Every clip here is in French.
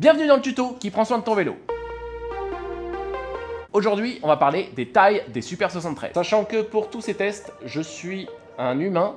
Bienvenue dans le tuto qui prend soin de ton vélo. Aujourd'hui, on va parler des tailles des Super 73. Sachant que pour tous ces tests, je suis un humain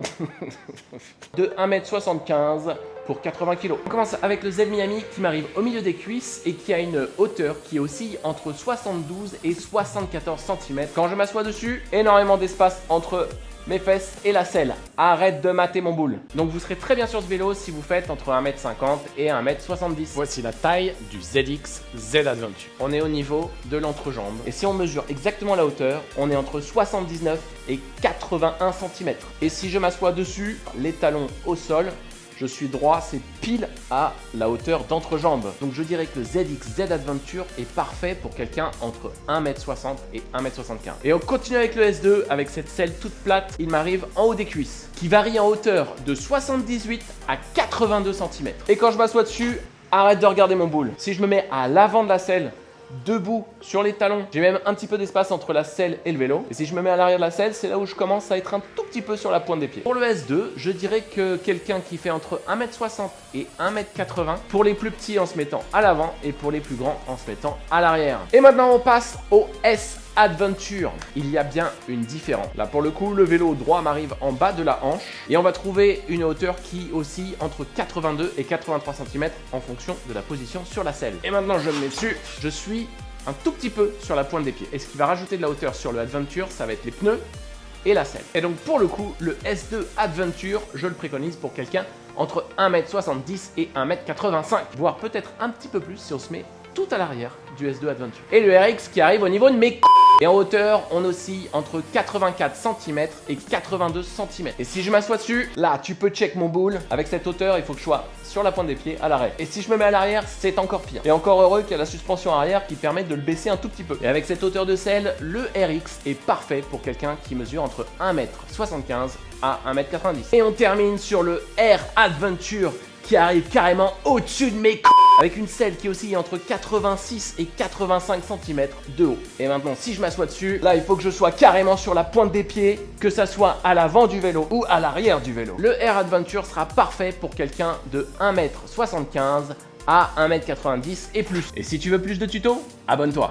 de 1m75 pour 80 kg. On commence avec le Z Miami qui m'arrive au milieu des cuisses et qui a une hauteur qui oscille entre 72 et 74 cm. Quand je m'assois dessus, énormément d'espace entre mes fesses et la selle. Arrête de mater mon boule. Donc vous serez très bien sur ce vélo si vous faites entre 1m50 et 1m70. Voici la taille du ZX Z Adventure. On est au niveau de l'entrejambe. Et si on mesure exactement la hauteur, on est entre 79 et 81 cm. Et si je m'assois dessus, les talons au sol, je suis droit, c'est pile à la hauteur d'entrejambe. Donc je dirais que le ZX Z Adventure est parfait pour quelqu'un entre 1m60 et 1m75. Et on continue avec le S2, avec cette selle toute plate. Il m'arrive en haut des cuisses, qui varie en hauteur de 78 à 82 cm. Et quand je m'assois dessus, arrête de regarder mon boule. Si je me mets à l'avant de la selle, debout sur les talons, j'ai même un petit peu d'espace entre la selle et le vélo. Et si je me mets à l'arrière de la selle, c'est là où je commence à être un tout petit peu sur la pointe des pieds. Pour le S2, je dirais que quelqu'un qui fait entre 1m60 et 1m80, pour les plus petits en se mettant à l'avant et pour les plus grands en se mettant à l'arrière. Et maintenant on passe au S Adventure. Il y a bien une différence. Là pour le coup, le vélo droit m'arrive en bas de la hanche et on va trouver une hauteur qui oscille entre 82 et 83 cm en fonction de la position sur la selle. Et maintenant je me mets dessus, je suis un tout petit peu sur la pointe des pieds. Et ce qui va rajouter de la hauteur sur le Adventure, ça va être les pneus et la selle. Et donc pour le coup, le S2 Adventure, je le préconise pour quelqu'un entre 1m70 et 1m85, voire peut-être un petit peu plus si on se met tout à l'arrière du S2 Adventure. Et le RX qui arrive au niveau de mes et en hauteur, on oscille entre 84 cm et 82 cm. Et si je m'assois dessus, là, tu peux check mon boule. Avec cette hauteur, il faut que je sois sur la pointe des pieds à l'arrêt. Et si je me mets à l'arrière, c'est encore pire. Et encore heureux qu'il y a la suspension arrière qui permet de le baisser un tout petit peu. Et avec cette hauteur de selle, le RX est parfait pour quelqu'un qui mesure entre 1m75 à 1m90. Et on termine sur le R Adventure qui arrive carrément au-dessus de mes avec une selle qui oscille entre 86 et 85 cm de haut. Et maintenant, si je m'assois dessus, là, il faut que je sois carrément sur la pointe des pieds, que ça soit à l'avant du vélo ou à l'arrière du vélo. Le R Adventure sera parfait pour quelqu'un de 1m75 à 1m90 et plus. Et si tu veux plus de tutos, abonne-toi.